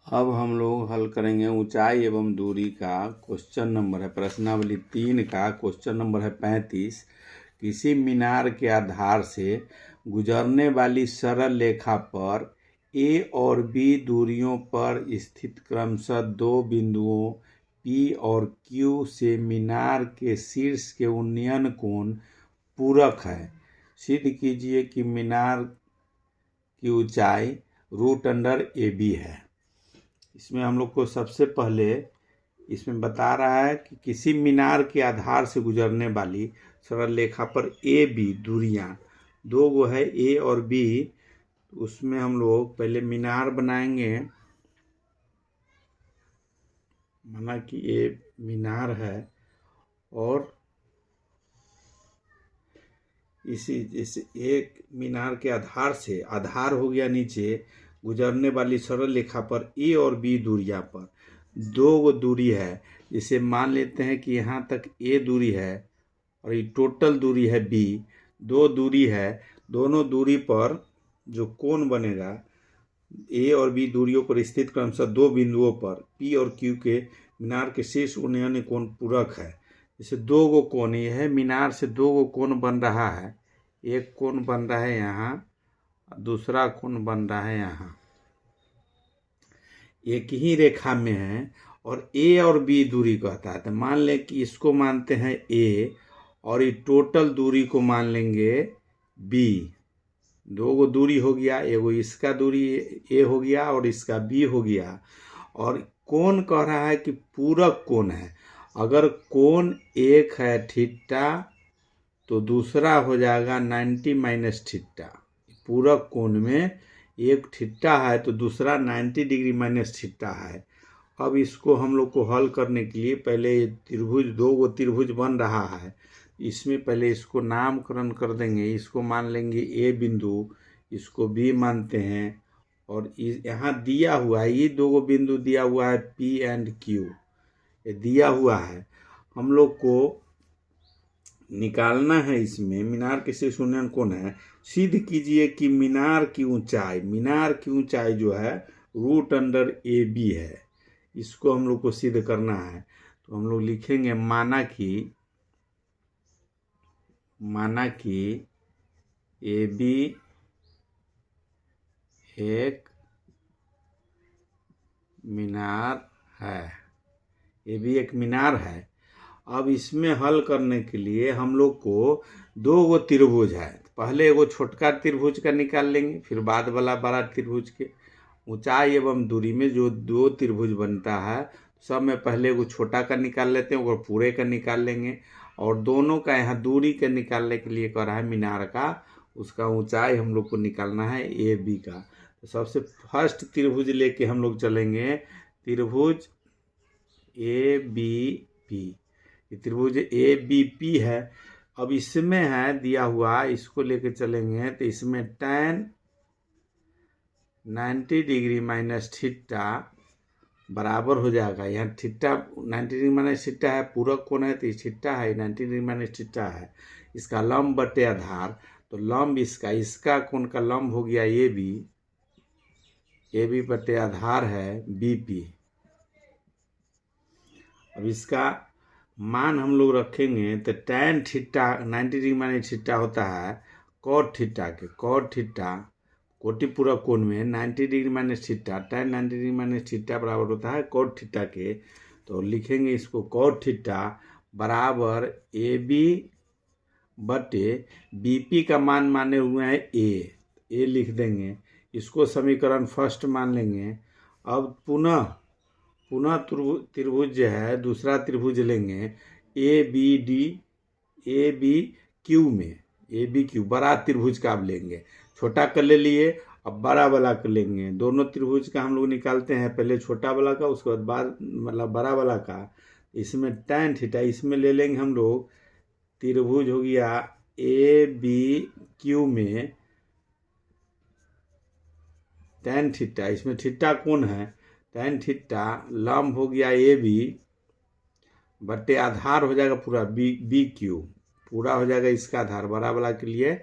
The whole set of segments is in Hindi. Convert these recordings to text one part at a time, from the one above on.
अब हम लोग हल करेंगे ऊंचाई एवं दूरी का क्वेश्चन नंबर है प्रश्नावली 3 का क्वेश्चन नंबर है 35। किसी मीनार के आधार से गुजरने वाली सरल रेखा पर ए और बी दूरियों पर स्थित क्रमशः दो बिंदुओं P और Q से मीनार के शीर्ष के उन्नयन कोण पूरक है। सिद्ध कीजिए कि मीनार की ऊंचाई √AB है। इसमें हम लोग को सबसे पहले इसमें बता रहा है कि किसी मीनार के आधार से गुजरने वाली सरल रेखा पर ए बी दूरियां दो गो है ए और बी। उसमें हम लोग पहले मीनार बनाएंगे। माना कि ये मीनार है और इस एक मीनार के आधार से आधार हो गया नीचे गुजरने वाली सरल रेखा पर ए और बी दूरियां पर दो गो दूरी है। जिसे मान लेते हैं कि यहाँ तक ए दूरी है और ये टोटल दूरी है बी। दो दूरी है, दोनों दूरी पर जो कोण बनेगा ए और बी दूरियों पर स्थित क्रमशः दो बिंदुओं पर पी और क्यू के मीनार के शीर्ष उन्नयन कोण पूरक है। जैसे दो गो कोण ये है, मीनार से दो गो कोण बन रहा है। एक कोण बन रहा है यहाँ, दूसरा कोण बन रहा है यहाँ। एक ही रेखा में है और ए और बी दूरी कहता है। तो मान लें कि इसको मानते हैं ए और ये टोटल दूरी को मान लेंगे बी। दो गो दूरी हो गया, एगो इसका दूरी ए हो गया और इसका बी हो गया। और कोण कह रहा है कि पूरक कोण है। अगर कोण एक है थीटा तो दूसरा हो जाएगा 90 माइनस थीटा। पूरक कोण में एक थीटा है तो दूसरा 90 डिग्री माइनस थीटा है। अब इसको हम लोग को हल करने के लिए पहले त्रिभुज दो गो त्रिभुज बन रहा है। इसमें पहले इसको नामकरण कर देंगे। इसको मान लेंगे ए बिंदु, इसको बी मानते हैं और यहाँ दिया हुआ है ये दो गो बिंदु दिया हुआ है पी एंड क्यू। ये दिया हुआ है, हम लोग को निकालना है। इसमें मीनार के शीर्ष उन्नयन कोण है। सिद्ध कीजिए कि मीनार की ऊंचाई जो है √AB है। इसको हम लोग को सिद्ध करना है। तो हम लोग लिखेंगे माना कि AB एक मीनार है। AB एक मीनार है। अब इसमें हल करने के लिए हम लोग को दो गो त्रिभुज है। पहले एगो छोटका त्रिभुज का निकाल लेंगे, फिर बाद वाला बड़ा त्रिभुज के ऊंचाई एवं दूरी में जो दो त्रिभुज बनता है सब में पहले एगो छोटा का निकाल लेते हैं और पूरे का निकाल लेंगे। और दोनों का यहाँ दूरी के निकालने के लिए कह रहा है मीनार का, उसका ऊंचाई हम लोग को निकालना है ए बी का। तो सबसे फर्स्ट त्रिभुज लेके हम लोग चलेंगे त्रिभुज ए बी पी। त्रिभुज ए बी पी है। अब इसमें है दिया हुआ, इसको लेके चलेंगे तो इसमें tan 90 डिग्री माइनस थीटा बराबर हो जाएगा। यहाँ थीटा 90 डिग्री माइनस थीटा है, पूरक कोण है तो ये थीटा है, 90 डिग्री माइनस थीटा है। इसका लंब बटे आधार, तो लंब इसका कोण का लंब हो गया ए बी बटे आधार है बी पी। अब इसका मान हम लोग रखेंगे तो tan theta 90 degree minus theta होता है cot थीटा के। cot थीटा कोटि पूरक कोण में 90 degree minus theta, tan 90 degree minus theta बराबर होता है cot थीटा के। तो लिखेंगे इसको cot थीटा बराबर ए बी बटे बी पी का मान माने हुए हैं ए लिख देंगे। इसको समीकरण फर्स्ट मान लेंगे। अब पुनः त्रिभुज जो है दूसरा त्रिभुज लेंगे ए बी क्यू में। ए बी क्यू बड़ा त्रिभुज का अब लेंगे, छोटा कर ले लिए, अब बड़ा वाला कर लेंगे। दोनों त्रिभुज का हम लोग निकालते हैं, पहले छोटा वाला का उसके बाद मतलब बड़ा वाला का। इसमें tan थीटा इसमें ले लेंगे हम लोग। त्रिभुज हो गया ए बी क्यू में tan थीटा, इसमें थीटा कोण है, tan थीटा लंब हो गया ए बी बटे आधार हो जाएगा पूरा बी क्यू, पूरा हो जाएगा इसका आधार बड़ा वाला के लिए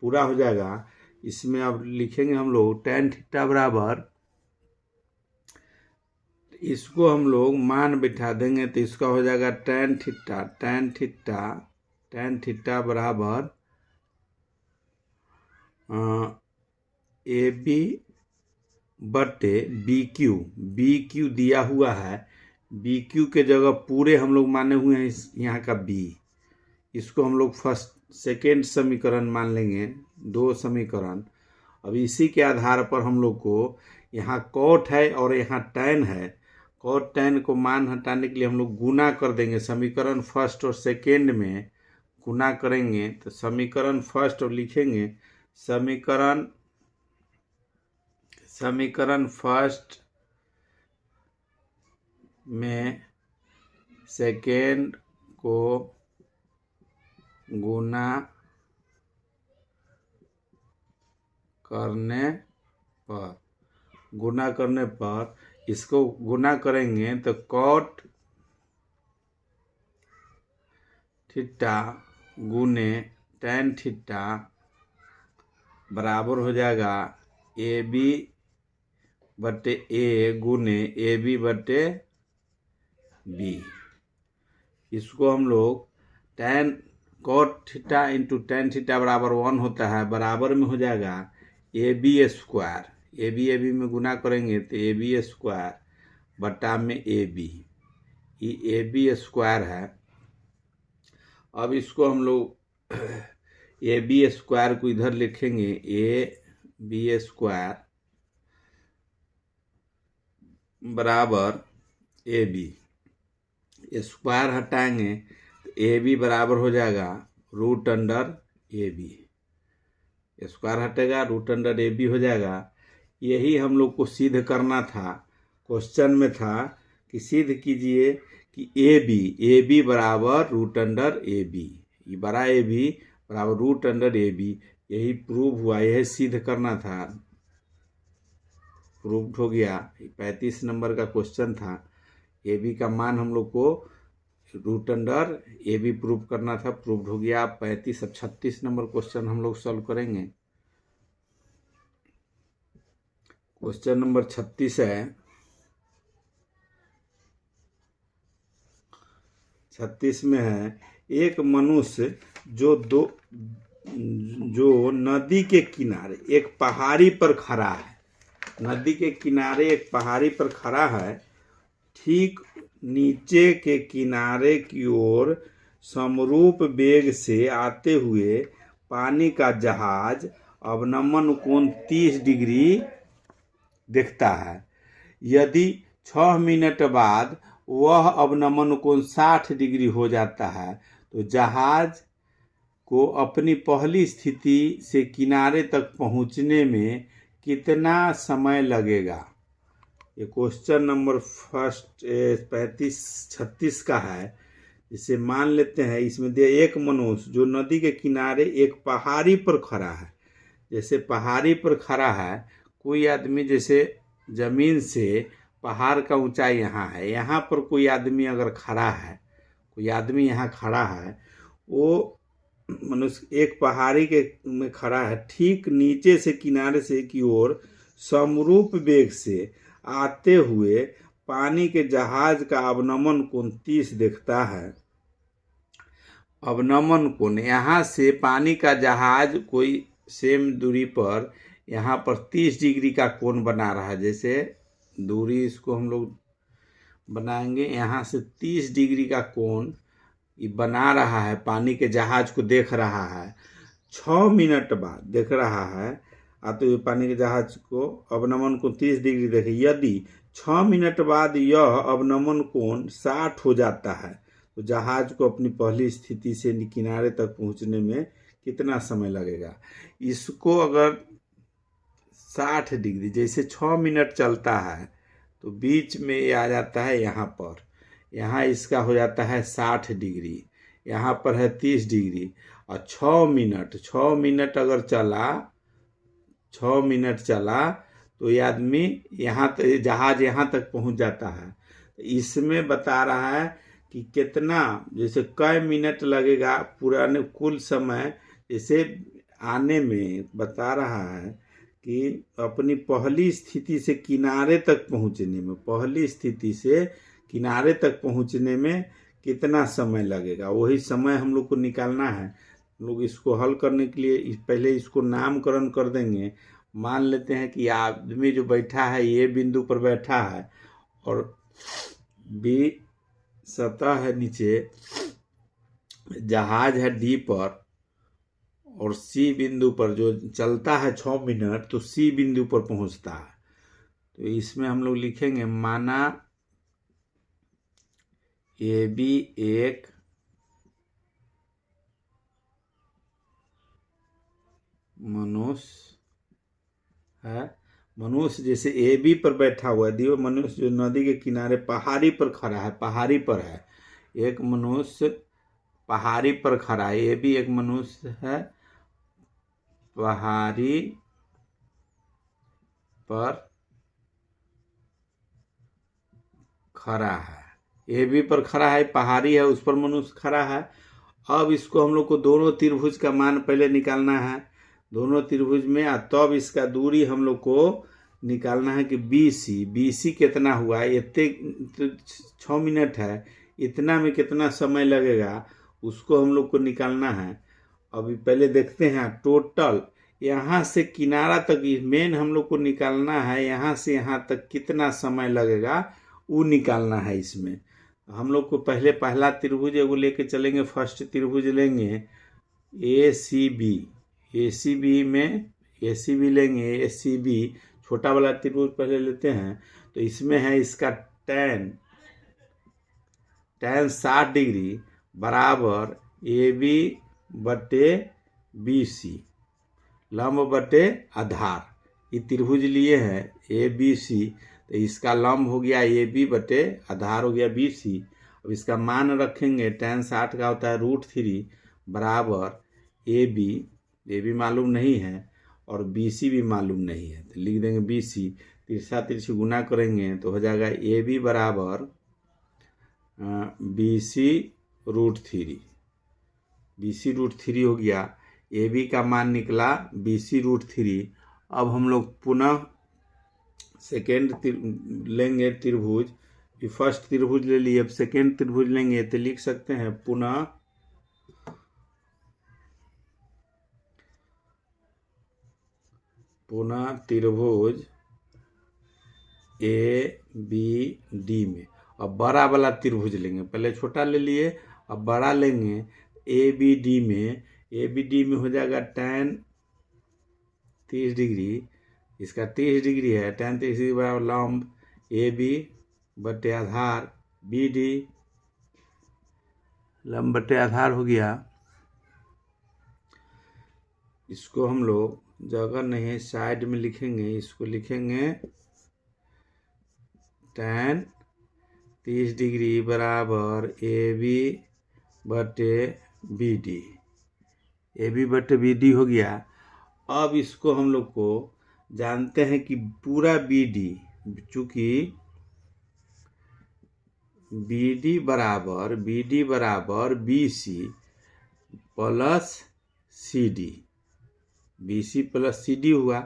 पूरा हो जाएगा। इसमें अब लिखेंगे हम लोग tan थीटा बराबर इसको हम लोग मान बिठा देंगे तो इसका हो जाएगा tan थीटा बराबर AB बटे BQ दिया हुआ है। BQ के जगह पूरे हम लोग माने हुए हैं यहाँ का B, इसको हम लोग सेकेंड समीकरण मान लेंगे, 2 समीकरण। अब इसी के आधार पर हम लोग को यहाँ कॉट है और यहाँ टैन है, कॉट टैन को मान हटाने के लिए हम लोग गुना कर देंगे, समीकरण फर्स्ट और सेकेंड में गुना करेंगे तो समीकरण फर्स्ट और लिखेंगे समीकरण फर्स्ट में सेकेंड को गुना करने पर इसको गुना करेंगे तो कॉट थीटा गुने टैन थीटा बराबर हो जाएगा AB बटे A गुने AB बटे B। इसको हम लोग cot theta into tan theta बराबर 1 होता है, बराबर में हो जाएगा AB स्क्वायर, AB में गुना करेंगे तो AB स्क्वायर बटा में AB, ये AB स्क्वायर है। अब इसको हम लोग AB स्क्वायर को इधर लिखेंगे AB स्क्वायर बराबर AB, स्क्वायर हटाएंगे तो AB बराबर हो जाएगा √AB, स्क्वायर हटेगा √AB हो जाएगा। यही हम लोग को सिद्ध करना था, क्वेश्चन में था कि सिद्ध कीजिए कि AB बराबर √AB, ये बड़ा AB बराबर √AB, यही प्रूव हुआ, यही सिद्ध करना था, प्रूव्ड हो गया। 35 नंबर का क्वेश्चन था, AB का मान हम लोग को √AB प्रूव करना था, प्रूव्ड हो गया। 35 अब 36 नंबर क्वेश्चन हम लोग सॉल्व करेंगे। क्वेश्चन नंबर 36 है, 36 में है एक मनुष्य जो नदी के किनारे एक पहाड़ी पर खड़ा है, नदी के किनारे एक पहाड़ी पर खड़ा है, ठीक नीचे के किनारे की ओर समरूप वेग से आते हुए पानी का जहाज अवनमन कोण 30 डिग्री दिखता है। यदि 6 मिनट बाद वह अवनमन कोण 60 डिग्री हो जाता है तो जहाज को अपनी पहली स्थिति से किनारे तक पहुंचने में कितना समय लगेगा। ये क्वेश्चन नंबर 36 का है। इसे मान लेते हैं, इसमें दे एक मनुष्य जो नदी के किनारे एक पहाड़ी पर खड़ा है, जैसे पहाड़ी पर खड़ा है, कोई आदमी जैसे जमीन से पहाड़ का ऊंचाई यहाँ है, यहाँ पर कोई आदमी अगर खड़ा है, कोई आदमी यहाँ खड़ा है, वो मनुष्य एक पहाड़ी के में खड़ा है, ठीक नीचे से किनारे से की ओर समरूप वेग से आते हुए पानी के जहाज का अवनमन कोण 30 दिखता है। अवनमन कोण, यहाँ से पानी का जहाज कोई सेम दूरी पर यहाँ पर 30 डिग्री का कोण बना रहा है, जैसे दूरी इसको हम लोग बनाएंगे, यहाँ से 30 डिग्री का कोण ये बना रहा है, पानी के जहाज को देख रहा है। 6 मिनट बाद देख रहा है आते हुए पानी के जहाज को अवनमन कोण 30 डिग्री देखे। यदि 6 मिनट बाद यह अवनमन कोण 60 हो जाता है तो जहाज को अपनी पहली स्थिति से किनारे तक पहुंचने में कितना समय लगेगा। इसको अगर 60 डिग्री, जैसे 6 मिनट चलता है तो बीच में ये आ जाता है यहाँ पर, यहाँ इसका हो जाता है 60 डिग्री, यहाँ पर है 30 डिग्री, और 6 मिनट अगर चला, 6 मिनट चला तो ये आदमी यहाँ तक, जहाज यहाँ तक पहुँच जाता है। तो इसमें बता रहा है कि कितना, जैसे कई मिनट लगेगा पुराने कुल समय, जैसे आने में बता रहा है कि अपनी पहली स्थिति से किनारे तक पहुंचने में, पहली स्थिति से किनारे तक पहुंचने में कितना समय लगेगा, वही समय हम लोग को निकालना है। हम लोग इसको हल करने के लिए पहले इसको नामकरण कर देंगे। मान लेते हैं कि आदमी जो बैठा है ये बिंदु पर बैठा है और बी सतह है नीचे, जहाज है डी पर और सी बिंदु पर जो चलता है 6 मिनट, तो सी बिंदु पर पहुंचता है। तो इसमें हम लोग लिखेंगे माना ए बी एक मनुष्य है। मनुष्य जैसे ए बी पर बैठा हुआ है, दियो मनुष्य जो नदी के किनारे पहाड़ी पर खड़ा है, पहाड़ी पर है। एक मनुष्य पहाड़ी पर खड़ा है, ए बी एक मनुष्य है पहाड़ी पर खड़ा है। ए बी पर खड़ा है, पहाड़ी है, उस पर मनुष्य खड़ा है। अब इसको हम लोग को दोनों त्रिभुज का मान पहले निकालना है, दोनों त्रिभुज में, तब इसका दूरी हम लोग को निकालना है कि बी सी कितना हुआ है। इतने 6 मिनट है, इतना में कितना समय लगेगा उसको हम लोग को निकालना है। अभी पहले देखते हैं टोटल यहाँ से किनारा तक, मेन हम लोग को निकालना है यहाँ से यहाँ तक कितना समय लगेगा वो निकालना है। इसमें हम लोग को पहले पहला त्रिभुज एगो लेके चलेंगे, फर्स्ट त्रिभुज लेंगे ए सी बी में ए सी बी लेंगे, ए सी बी छोटा वाला त्रिभुज पहले लेते हैं। तो इसमें है इसका tan 60 डिग्री बराबर ए बी बटे बी सी, लंब बटे आधार। ये त्रिभुज लिए हैं ए बी सी, तो इसका लंब हो गया ए बी बटे आधार हो गया बी सी। अब इसका मान रखेंगे, tan 60 का होता है √3 बराबर ए बी मालूम नहीं है और बी सी भी मालूम नहीं है, तो लिख देंगे बी सी। तिरछा तिरछी गुना करेंगे तो हो जाएगा ए बी बराबर बी सी √3, बी सी √3 हो गया। ए बी का मान निकला बी सी √3। अब हम लोग पुनः सेकेंड लेंगे त्रिभुज, फर्स्ट त्रिभुज ले लिए, अब सेकेंड त्रिभुज लेंगे तो लिख सकते हैं पुनः त्रिभुज ए बी डी में। अब बड़ा वाला त्रिभुज लेंगे, पहले छोटा ले लिए अब बड़ा लेंगे ए बी डी में। ए बी डी में हो जाएगा tan 30 डिग्री, इसका 30 डिग्री है, tan 30 डिग्री बराबर लंब ए बी बटे आधार बी डी, लंब बटे आधार हो गया। इसको हम लोग जगह नहीं साइड में लिखेंगे, इसको लिखेंगे tan 30 डिग्री बराबर ए बी बटे बी डी, ए बी बटे बी डी हो गया। अब इसको हम लोग को जानते हैं कि पूरा बी डी, चूंकि बी डी बराबर B C plus C D, B C plus C D हुआ।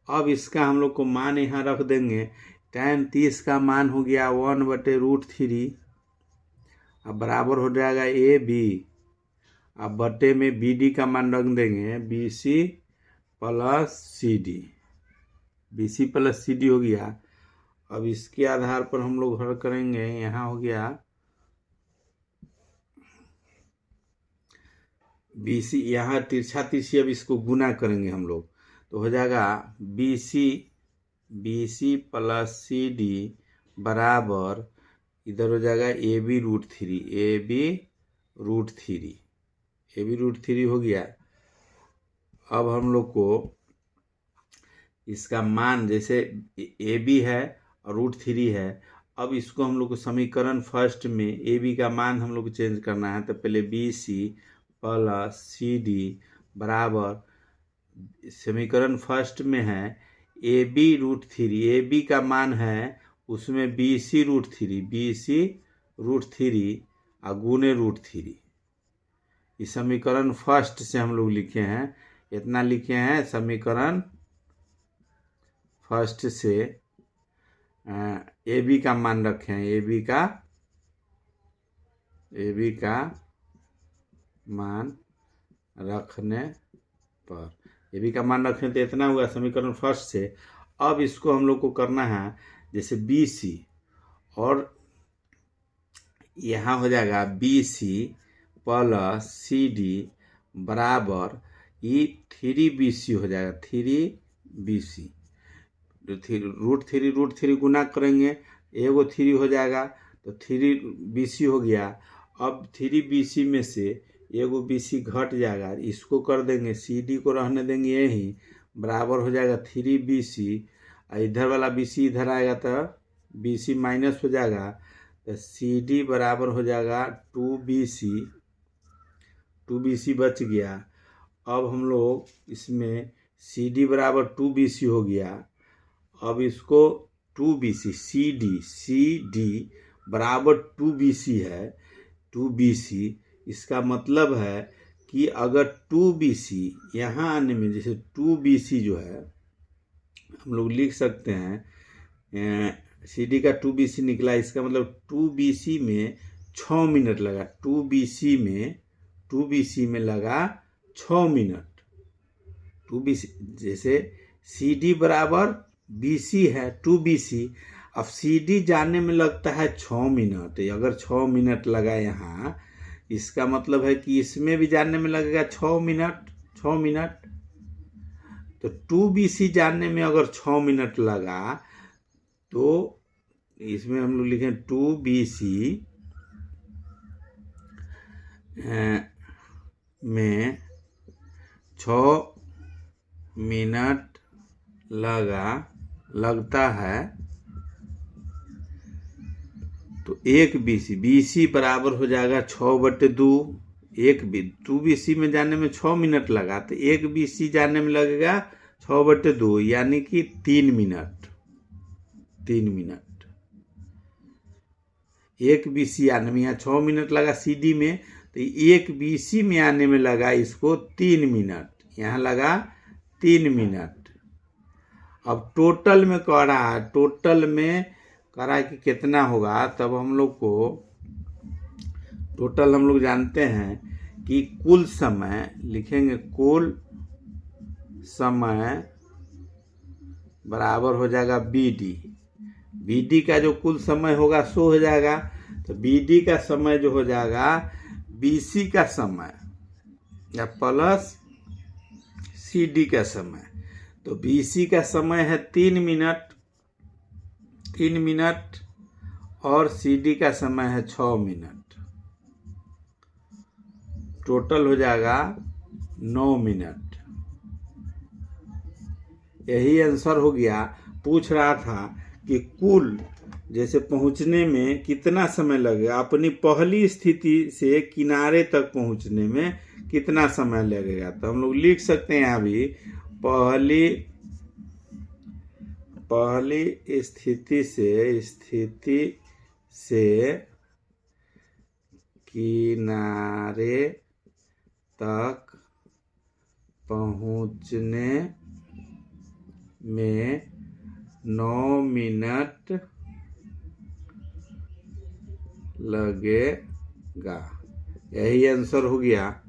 अब इसका हम लोग को मान यहाँ रख देंगे, tan 30 का मान हो गया 1/√3, अब बराबर हो जाएगा ए बी, अब बटे में बी डी का मान रख देंगे B C plus C D, B C plus C D हो गया। अब इसके आधार पर हम लोग हल करेंगे, यहाँ हो गया बी सी, यहाँ तिरछा तिरछी, अब इसको गुना करेंगे हम लोग तो हो जाएगा B C plus C D बराबर, इधर हो जाएगा ए बी √3 हो गया। अब हम लोग को इसका मान, जैसे ए बी है और √3 है, अब इसको हम लोग को समीकरण फर्स्ट में ए बी का मान हम लोग को चेंज करना है। तो पहले B C plus C D बराबर, समीकरण फर्स्ट में है ए बी √3, ए बी का मान है उसमें बी सी √3 और गुने √3। इस समीकरण फर्स्ट से हम लोग लिखे हैं, इतना लिखे हैं समीकरण फर्स्ट से ए बी का मान रखें, ए बी का मान रखने पर, ए बी का मान रखें तो इतना हुआ समीकरण फर्स्ट से। अब इसको हम लोग को करना है जैसे बी सी, और यहाँ हो जाएगा B C plus C D बराबर ये 3BC हो जाएगा, 3BC। √3 गुना करेंगे, एगो 3 हो जाएगा तो 3BC हो गया। अब 3BC में से एगो BC घट जाएगा, इसको कर देंगे, CD को रहने देंगे यही, बराबर हो जाएगा 3BC। इधर वाला BC इधर आएगा तो BC माइनस हो जाएगा, तो CD बराबर हो जाएगा 2BC बच गया। अब हम लोग इसमें CD बराबर 2BC हो गया। अब इसको 2BC CD बराबर 2BC है, 2BC। इसका मतलब है कि अगर 2BC यहाँ आने में, जैसे 2BC जो है हम लोग लिख सकते हैं, CD का 2BC निकला, इसका मतलब 2BC में 6 मिनट लगा, 2BC में लगा 6 मिनट। 2BC जैसे CD बराबर BC है 2BC, अब CD जाने में लगता है 6 मिनट। अगर 6 मिनट लगा यहाँ, इसका मतलब है कि इसमें भी जाने में लगेगा 6 मिनट। तो 2BC जानने में अगर 6 मिनट लगा तो इसमें हम लोग लिखें 2BC में 6 मिनट लगता है, तो 1BC बराबर हो जाएगा 6/2। 2BC में जाने में 6 मिनट लगा तो 1BC जाने में लगेगा 6/2, यानी कि 3 मिनट। 1BC आने में, यहाँ 6 मिनट लगा CD में, तो 1BC में आने में लगा इसको 3 मिनट, यहाँ लगा 3 मिनट। अब टोटल में कह रहा है, कि कितना होगा, तब हम लोग को टोटल हम लोग जानते हैं कि कुल समय लिखेंगे, कुल समय बराबर हो जाएगा BD का जो कुल समय होगा सो हो जाएगा, तो BD का समय जो हो जाएगा BC का समय या प्लस CD का समय। तो BC का समय है 3 मिनट और CD का समय है 6 मिनट, टोटल हो जाएगा 9 मिनट। यही आंसर हो गया। पूछ रहा था कि कुल जैसे पहुंचने में कितना समय लगेगा, अपनी पहली स्थिति से किनारे तक पहुंचने में कितना समय लगेगा। तो हम लोग लिख सकते हैं यहाँ भी, पहली स्थिति से किनारे तक पहुंचने में 9 मिनट लगेगा। यही आंसर हो गया।